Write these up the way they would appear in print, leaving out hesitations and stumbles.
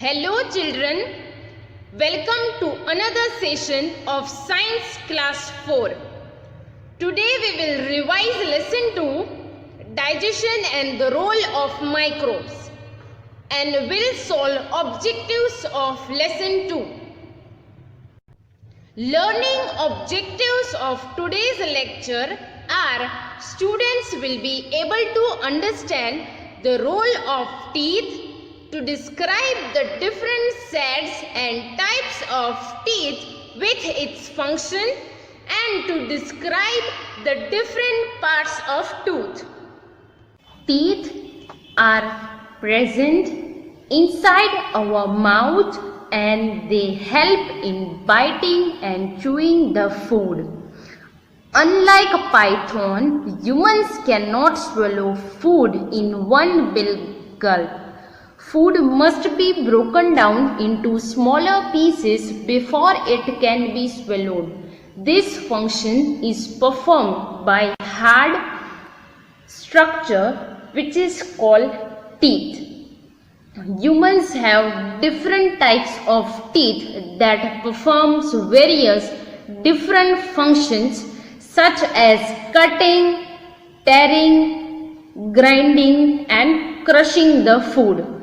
Hello children, welcome to another session of Science Class 4. Today we will revise lesson 2, Digestion and the Role of Microbes, and will solve objectives of lesson 2. Learning objectives of today's lecture are students will be able to understand the role of teeth, to describe the different sets and types of teeth with its function, and to describe the different parts of tooth. Teeth are present inside our mouth and they help in biting and chewing the food. Unlike a python, humans cannot swallow food in one big gulp. Food must be broken down into smaller pieces before it can be swallowed. This function is performed by hard structure which is called teeth. Humans have different types of teeth that performs various different functions such as cutting, tearing, grinding and crushing the food.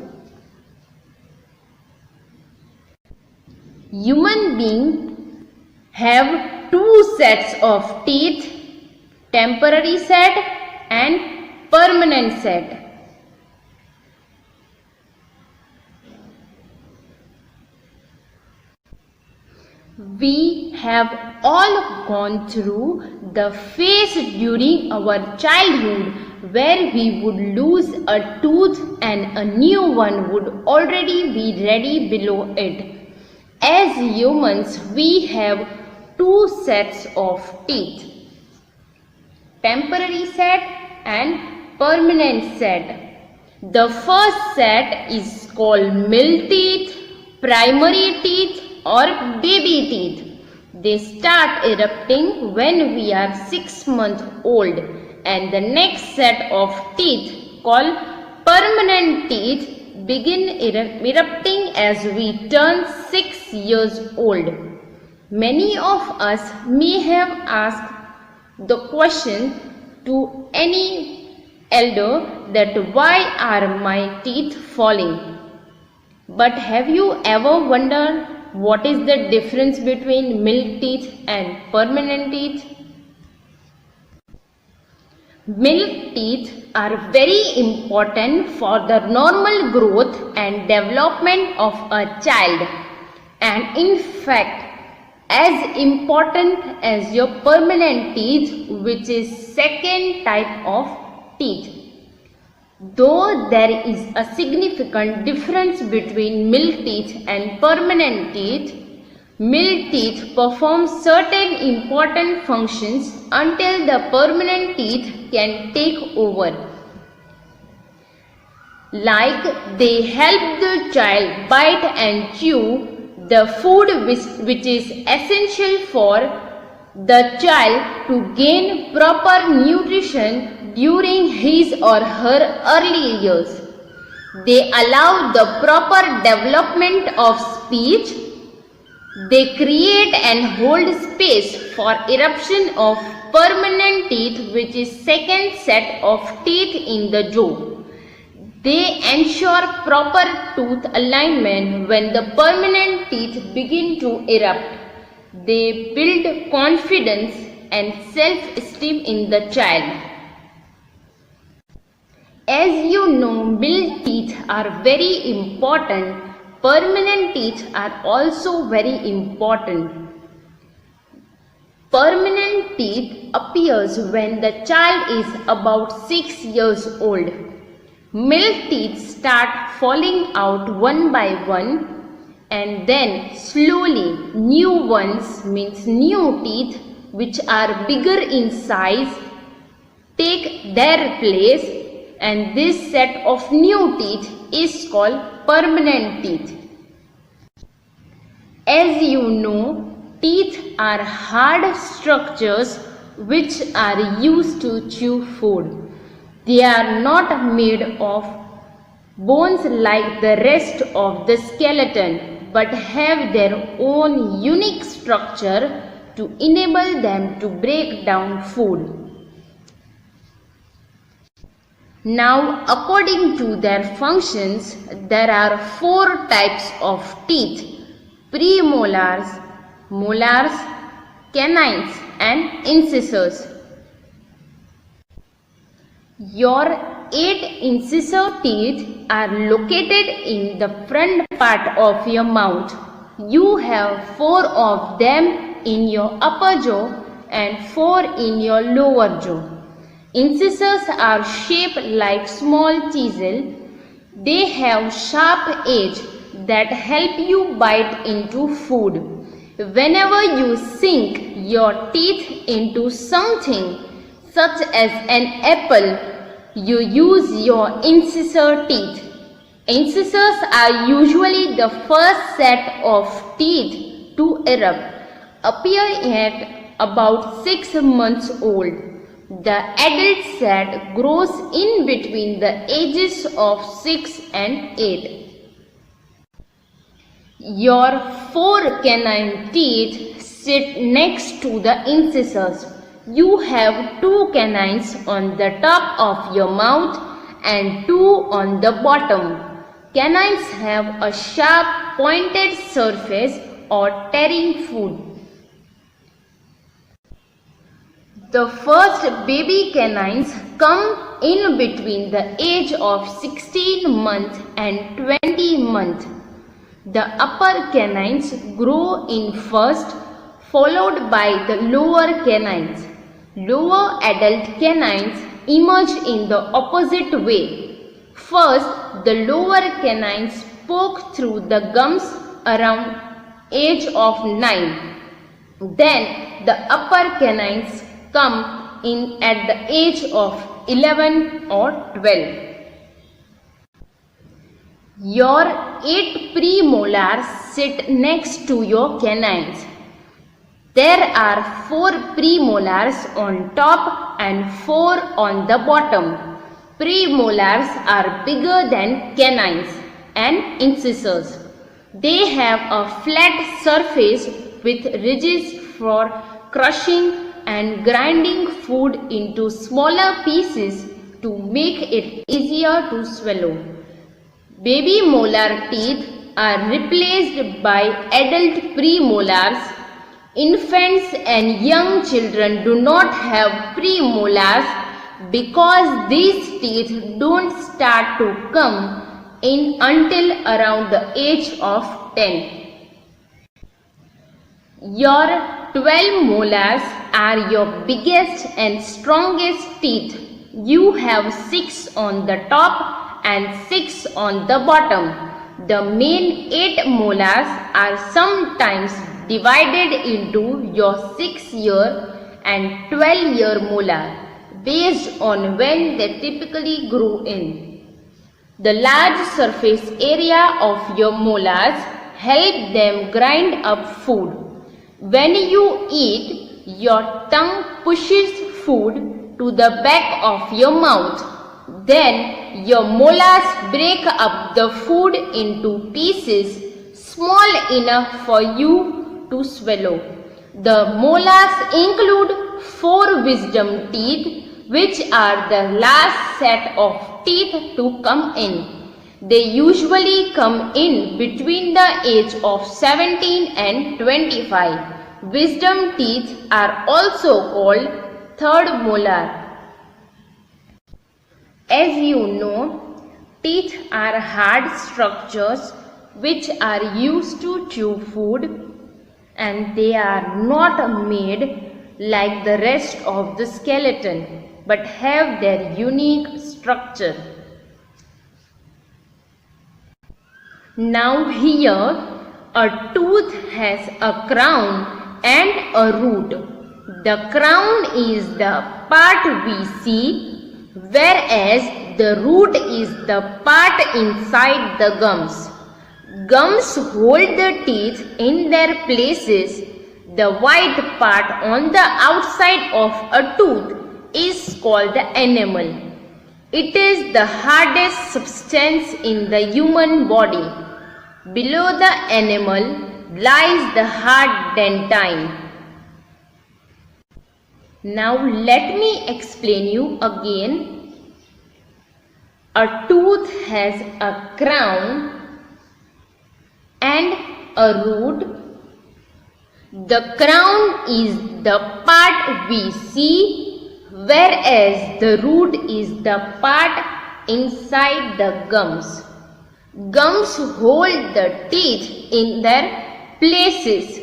Human beings have two sets of teeth, temporary set and permanent set. We have all gone through the phase during our childhood where we would lose a tooth and a new one would already be ready below it. As humans, we have two sets of teeth, temporary set and permanent set. The first set is called milk teeth, primary teeth or baby teeth. They start erupting when we are 6 months old, and the next set of teeth called permanent teeth begin erupting as we turn 6 years old. Many of us may have asked the question to any elder that why are my teeth falling? But have you ever wondered what is the difference between milk teeth and permanent teeth? Milk teeth are very important for the normal growth and development of a child, and in fact as important as your permanent teeth, which is second type of teeth. Though there is a significant difference between milk teeth and permanent teeth, milk teeth perform certain important functions until the permanent teeth can take over. Like they help the child bite and chew the food which is essential for the child to gain proper nutrition during his or her early years. They allow the proper development of speech. They create and hold space for eruption of permanent teeth, which is second set of teeth in the jaw. They ensure proper tooth alignment when the permanent teeth begin to erupt. They build confidence and self-esteem in the child. As you know, milk teeth are very important. Permanent teeth are also very important. Permanent teeth appears when the child is about 6 years old. Milk teeth start falling out one by one, and then slowly new ones, means new teeth which are bigger in size, take their place, and this set of new teeth is called permanent teeth. As you know, teeth are hard structures which are used to chew food. They are not made of bones like the rest of the skeleton, but have their own unique structure to enable them to break down food. Now, according to their functions, there are 4 types of teeth: premolars, molars, canines, and incisors. Your 8 incisor teeth are located in the front part of your mouth. You have 4 of them in your upper jaw and 4 in your lower jaw. Incisors are shaped like small chisels. They have sharp edges that help you bite into food. Whenever you sink your teeth into something, such as an apple, you use your incisor teeth. Incisors are usually the first set of teeth to erupt, appearing at about 6 months old. The adult set grows in between the ages of 6 and 8. Your 4 canine teeth sit next to the incisors. You have 2 canines on the top of your mouth and 2 on the bottom. Canines have a sharp pointed surface or tearing food. The first baby canines come in between the age of 16 months and 20 months. The upper canines grow in first, followed by the lower canines. Lower adult canines emerge in the opposite way. First, the lower canines poke through the gums around age of 9. Then the upper canines come in at the age of 11 or 12. Your 8 premolars sit next to your canines. There are 4 premolars on top and 4 on the bottom. Premolars are bigger than canines and incisors. They have a flat surface with ridges for crushing and grinding food into smaller pieces to make it easier to swallow. Baby molar teeth are replaced by adult premolars. Infants and young children do not have premolars because these teeth don't start to come in until around the age of 10. Your 12 molars are your biggest and strongest teeth. You have 6 on the top and 6 on the bottom. The main 8 molars are sometimes divided into your 6-year and 12-year molar based on when they typically grow in. The large surface area of your molars help them grind up food. When you eat, your tongue pushes food to the back of your mouth. Then your molars break up the food into pieces small enough for you to swallow. The molars include 4 wisdom teeth, which are the last set of teeth to come in. They usually come in between the age of 17 and 25. Wisdom teeth are also called third molar. As you know, teeth are hard structures which are used to chew food, and they are not made like the rest of the skeleton but have their unique structure. Now here a tooth has a crown and a root. The crown is the part we see, whereas the root is the part inside the gums. Gums hold the teeth in their places. The white part on the outside of a tooth is called the enamel. It is the hardest substance in the human body. Below the animal lies the hard dentine. Now let me explain you again. A tooth has a crown and a root. The crown is the part we see, whereas the root is the part inside the gums. Gums hold the teeth in their places.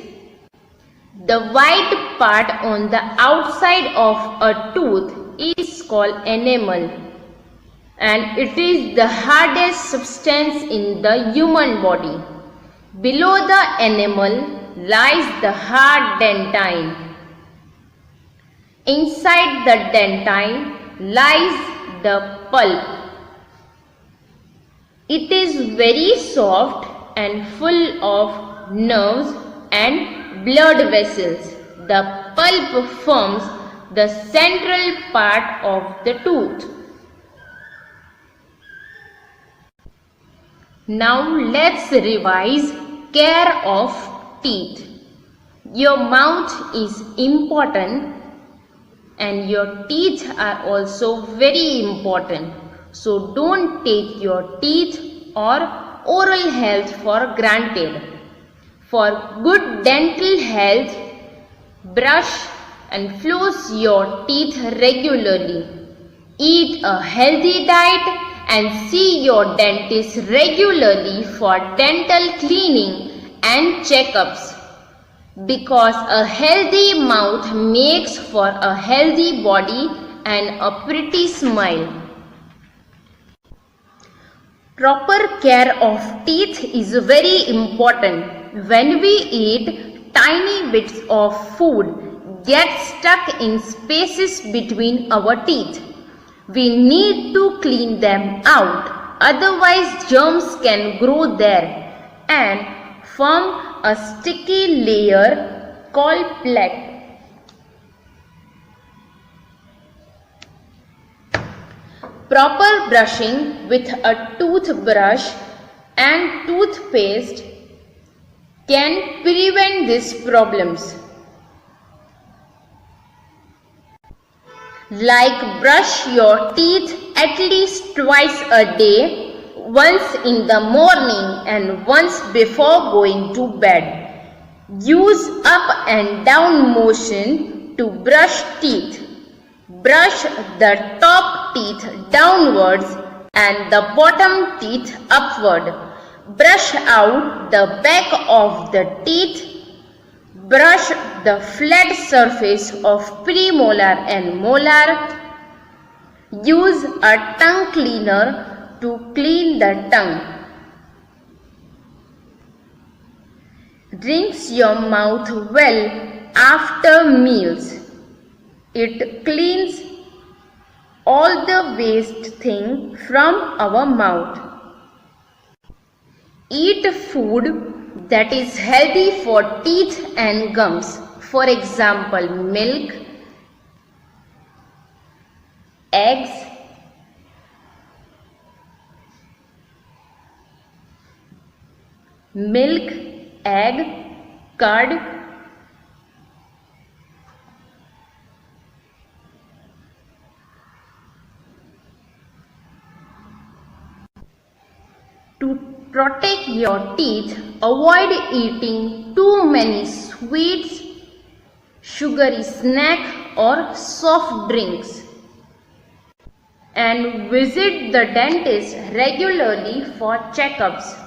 The white part on the outside of a tooth is called enamel, and it is the hardest substance in the human body. Below the enamel lies the hard dentine. Inside the dentine lies the pulp. It is very soft and full of nerves and blood vessels. The pulp forms the central part of the tooth. Now let's revise care of teeth. Your mouth is important and your teeth are also very important. So don't take your teeth or oral health for granted. For good dental health, brush and floss your teeth regularly. Eat a healthy diet and see your dentist regularly for dental cleaning and checkups. Because a healthy mouth makes for a healthy body and a pretty smile. Proper care of teeth is very important. When we eat, tiny bits of food get stuck in spaces between our teeth. We need to clean them out, otherwise germs can grow there and form a sticky layer called plaque. Proper brushing with a toothbrush and toothpaste can prevent these problems. Like brush your teeth at least twice a day, once in the morning and once before going to bed. Use up and down motion to brush teeth. Brush the top teeth downwards and the bottom teeth upward. Brush out the back of the teeth. Brush the flat surface of premolar and molar. Use a tongue cleaner to clean the tongue. Rinse your mouth well after meals. It cleans all the waste thing from our mouth. Eat food that is healthy for teeth and gums. For example, milk, eggs, egg, curd, to protect your teeth, avoid eating too many sweets, sugary snack or soft drinks. And visit the dentist regularly for checkups.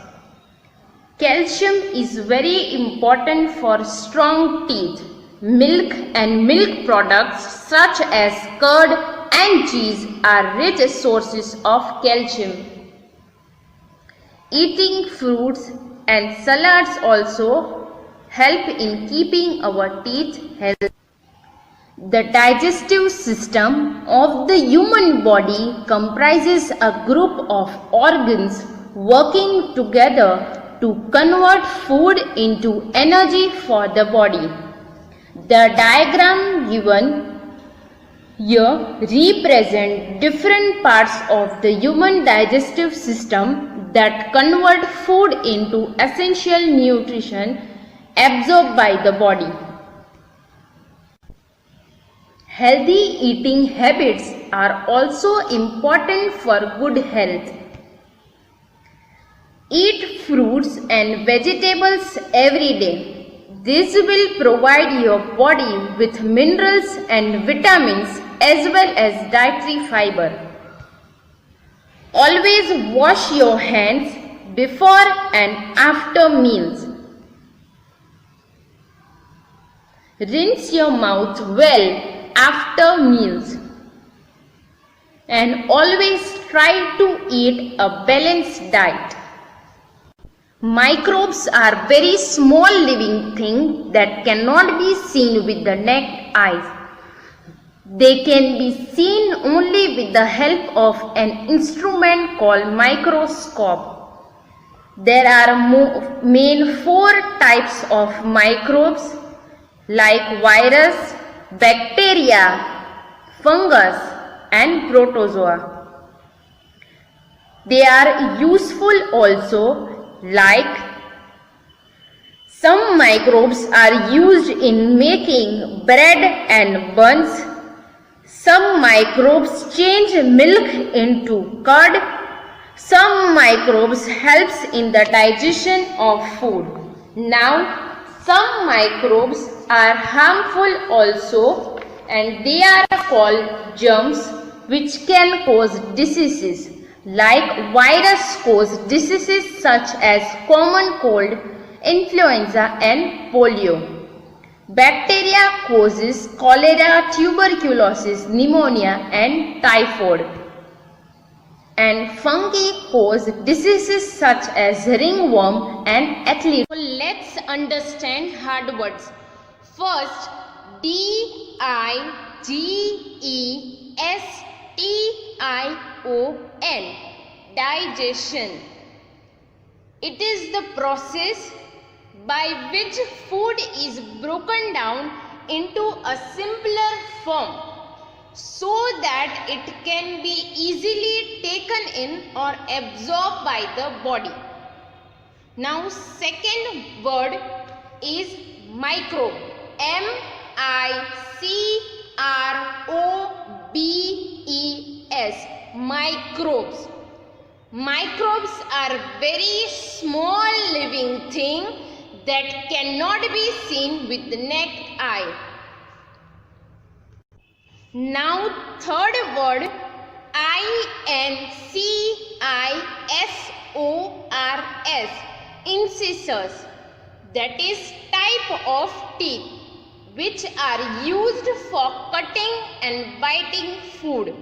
Calcium is very important for strong teeth. Milk and milk products such as curd and cheese are rich sources of calcium. Eating fruits and salads also help in keeping our teeth healthy. The digestive system of the human body comprises a group of organs working together to convert food into energy for the body. The diagram given here represent different parts of the human digestive system that convert food into essential nutrition absorbed by the body. Healthy eating habits are also important for good health. Eat fruits and vegetables every day. This will provide your body with minerals and vitamins as well as dietary fiber. Always wash your hands before and after meals. Rinse your mouth well after meals. And always try to eat a balanced diet. Microbes are very small living things that cannot be seen with the naked eyes. They can be seen only with the help of an instrument called microscope. There are main 4 types of microbes like virus, bacteria, fungus and protozoa. They are useful also, like some microbes are used in making bread and buns. Some microbes change milk into curd. Some microbes helps in the digestion of food. Now, some microbes are harmful also, and they are called germs, which can cause diseases. Like virus cause diseases such as common cold, influenza and polio. Bacteria causes cholera, tuberculosis, pneumonia and typhoid. And fungi cause diseases such as ringworm and athlete's. Let's understand hard words. First, digestion. Digestion. It is the process by which food is broken down into a simpler form so that it can be easily taken in or absorbed by the body. Now, second word is microbe. M-I-C-R-O-B-E-S. Microbes. Microbes are very small living thing that cannot be seen with the naked eye. Now, third word, incisors. Incisors. That is type of teeth which are used for cutting and biting food.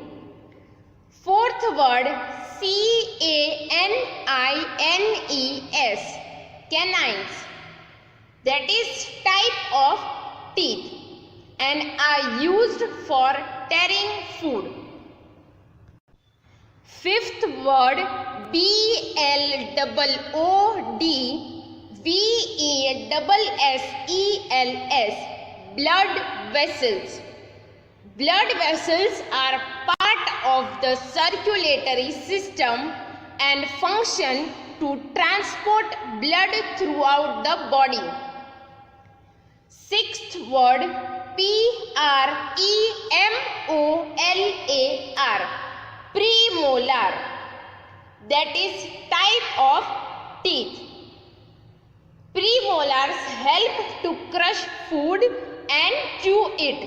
Fourth word, canines. Canines. That is type of teeth and are used for tearing food. Fifth word, blood. Blood vessels. Blood vessels are part of the circulatory system and function to transport blood throughout the body. Sixth word, premolar. Premolar. That is type of teeth. Premolars help to crush food and chew it.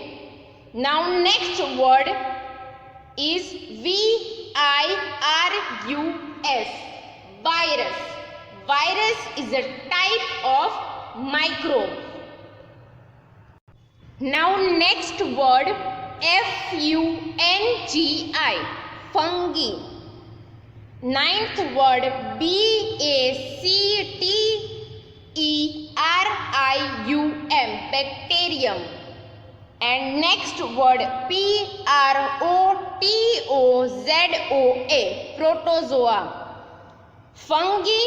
Now next word is virus. Virus. Virus is a type of microbe. Now next word, fungi. Fungi. Ninth word, bacterium. Bacterium. And next word, protozoa. Protozoa. Fungi,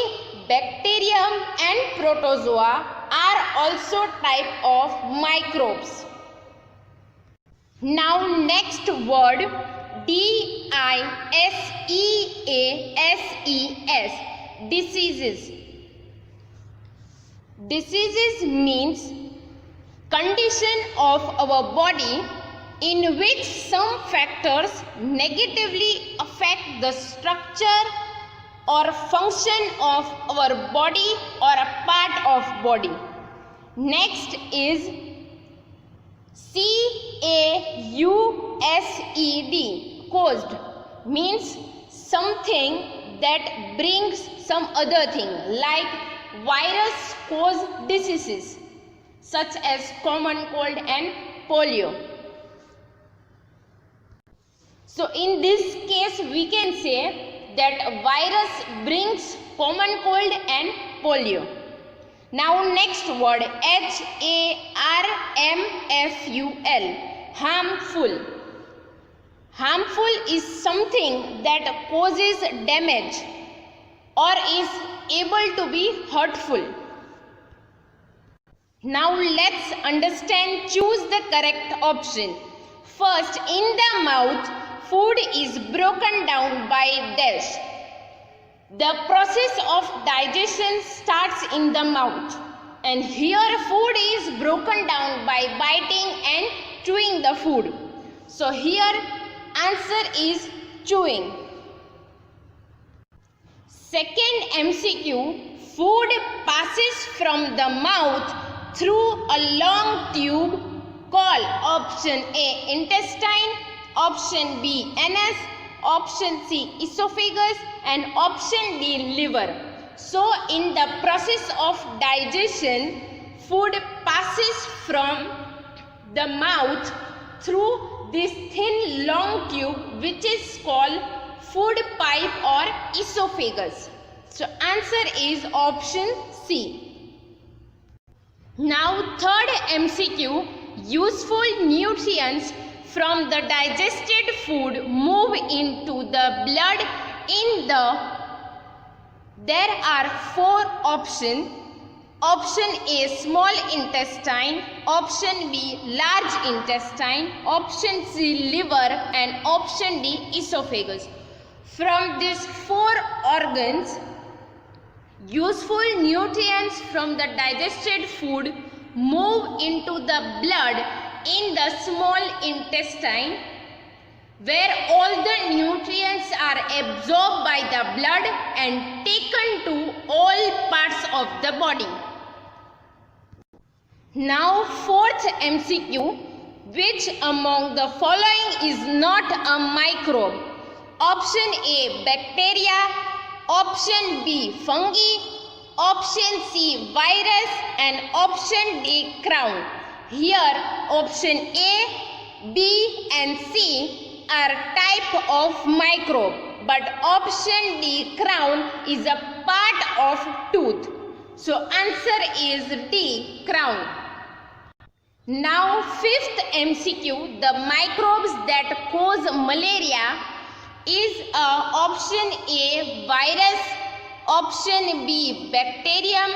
bacterium and protozoa are also type of microbes. Now next word, diseases, diseases. Diseases means condition of our body in which some factors negatively affect the structure or function of our body or a part of body. Next is caused, caused means something that brings some other thing, like virus cause diseases such as common cold and polio. So in this case we can say that virus brings common cold and polio. Now next word, harmful, harmful. Harmful is something that causes damage or is able to be hurtful. Now let's understand, choose the correct option. First, in the mouth, food is broken down by dash. The process of digestion starts in the mouth, and here food is broken down by biting and chewing the food. So here answer is chewing. Second MCQ, food passes from the mouth through a long tube called option A intestine, option B anus, option C esophagus and option D liver. So in the process of digestion, food passes from the mouth through this thin long tube which is called food pipe or esophagus. So answer is option C. Now third MCQ, useful nutrients from the digested food move into the blood there are four options. Option A small intestine, option B large intestine, option C liver and option D esophagus. From these four organs, useful nutrients from the digested food move into the blood in the small intestine, where all the nutrients are absorbed by the blood and taken to all parts of the body. Now fourth MCQ, which among the following is not a microbe? Option A bacteria, option B fungi, option C virus and option D crown. Here option A, B and C are type of microbe, but option D crown is a part of tooth. So answer is D crown. Now fifth MCQ, the microbes that cause malaria is option A virus, option B bacterium,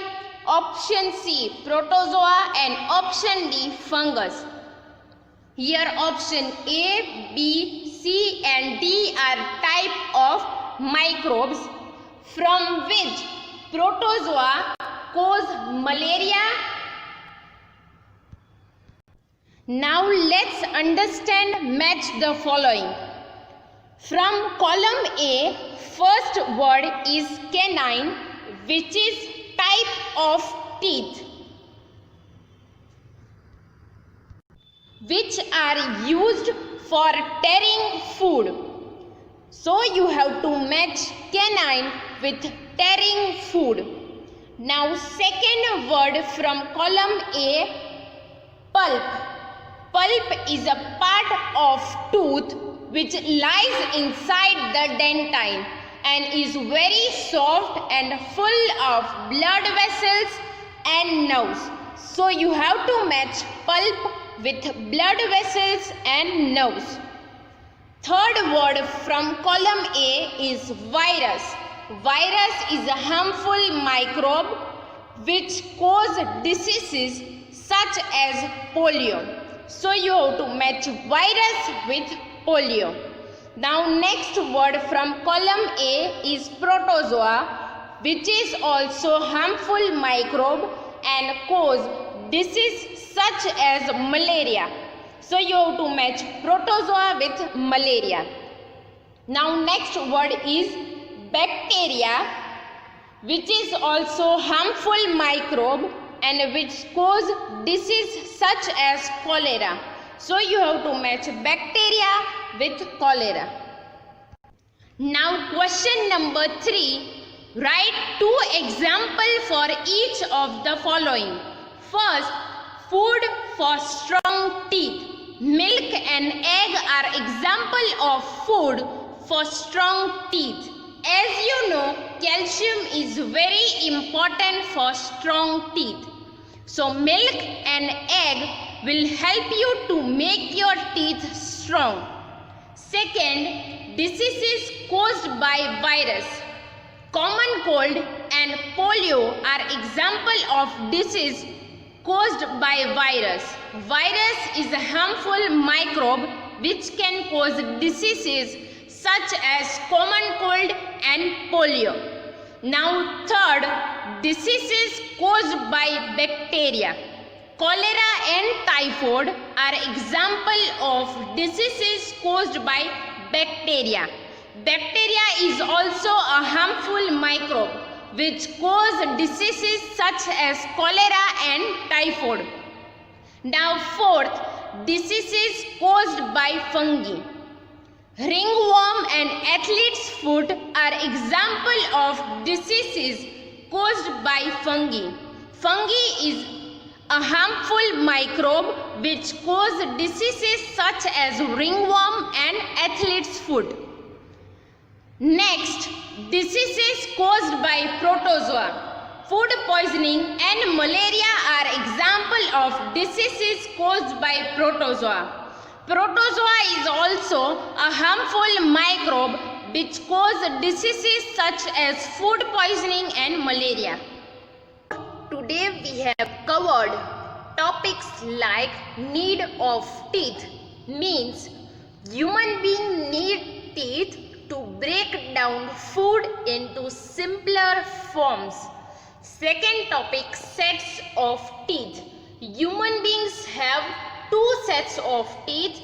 option C protozoa and option D fungus. Here option A, B, C and D are type of microbes from which protozoa cause malaria. Now let's understand, match the following. From column A, first word is canine, which is type of teeth, which are used for tearing food. So you have to match canine with tearing food. Now second word from column A, pulp. Pulp is a part of tooth which lies inside the dentine and is very soft and full of blood vessels and nerves. So you have to match pulp with blood vessels and nerves. Third word from column A is virus. Virus is a harmful microbe which cause diseases such as polio. So you have to match virus with polio. Now next word from column A is protozoa, which is also harmful microbe and cause disease such as malaria. So you have to match protozoa with malaria. Now next word is bacteria, which is also harmful microbe and which cause disease such as cholera. So you have to match bacteria with cholera. Now question number 3. Write 2 examples for each of the following. First, food for strong teeth. Milk and egg are example of food for strong teeth. As you know, calcium is very important for strong teeth. So milk and egg will help you to make your teeth strong. Second, diseases caused by virus. Common cold and polio are example of disease caused by virus. Virus is a harmful microbe which can cause diseases such as common cold and polio. Now third, diseases caused by bacteria. Cholera and typhoid are example of diseases caused by bacteria. Bacteria is also a harmful microbe which cause diseases such as cholera and typhoid. Now fourth, diseases caused by fungi. Ringworm and athlete's foot are example of diseases caused by fungi. Fungi is a harmful microbe which cause diseases such as ringworm and athlete's foot. Next, diseases caused by protozoa. Food poisoning and malaria are example of diseases caused by protozoa. Protozoa is also a harmful microbe which cause diseases such as food poisoning and malaria. Today we have covered topics like need of teeth, means human being need teeth to break down food into simpler forms. Second topic, sets of teeth. Human beings have 2 sets of teeth,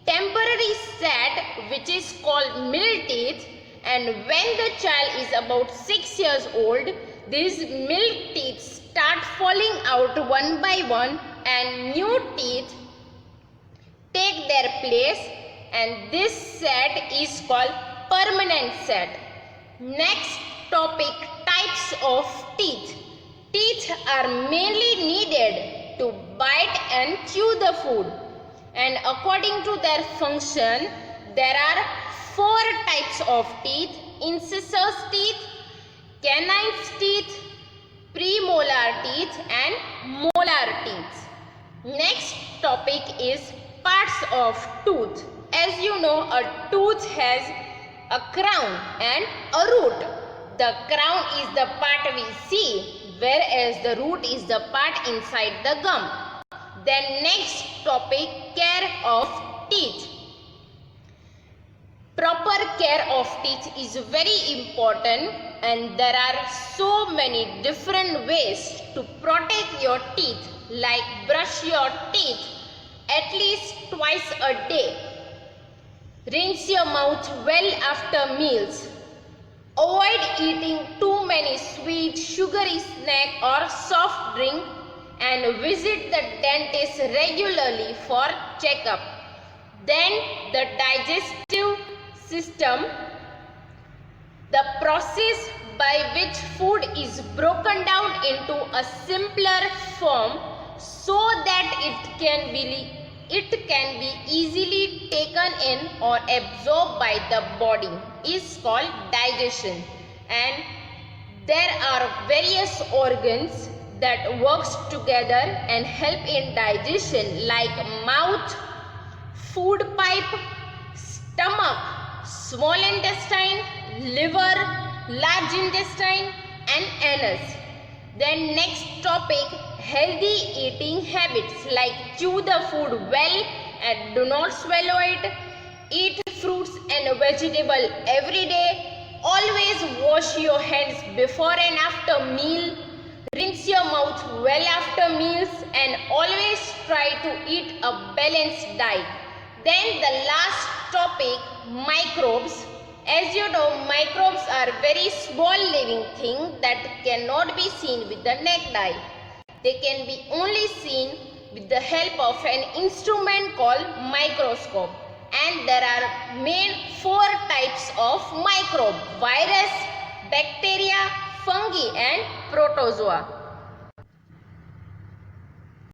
temporary set which is called mill teeth, and when the child is about 6 years old, these mill teeth start falling out one by one and new teeth take their place, and this set is called permanent set. Next topic, types of teeth. Teeth are mainly needed to bite and chew the food, and according to their function there are 4 types of teeth: incisors teeth, canines teeth, premolar teeth and molar teeth. Next topic is parts of tooth. As you know, a tooth has a crown and a root. The crown is the part we see, whereas the root is the part inside the gum. Then next topic, care of teeth. Proper care of teeth is very important, and there are so many different ways to protect your teeth, like brush your teeth at least twice a day. Rinse your mouth well after meals. Avoid eating too many sweet, sugary snack or soft drink, and visit the dentist regularly for checkup. Then the digestive system, the process by which food is broken down into a simpler form so that it can be easily taken in or absorbed by the body, is called digestion. And there are various organs that works together and help in digestion, like mouth, food pipe, stomach, small intestine, liver, large intestine and anus. Then next topic, healthy eating habits like chew the food well and do not swallow it, eat fruits and vegetables every day, always wash your hands before and after meal, rinse your mouth well after meals, and always try to eat a balanced diet. Then the last topic, microbes. As you know, microbes are very small living things that cannot be seen with the naked eye. They can be only seen with the help of an instrument called microscope. And there are main 4 types of microbe: virus, bacteria, fungi and protozoa.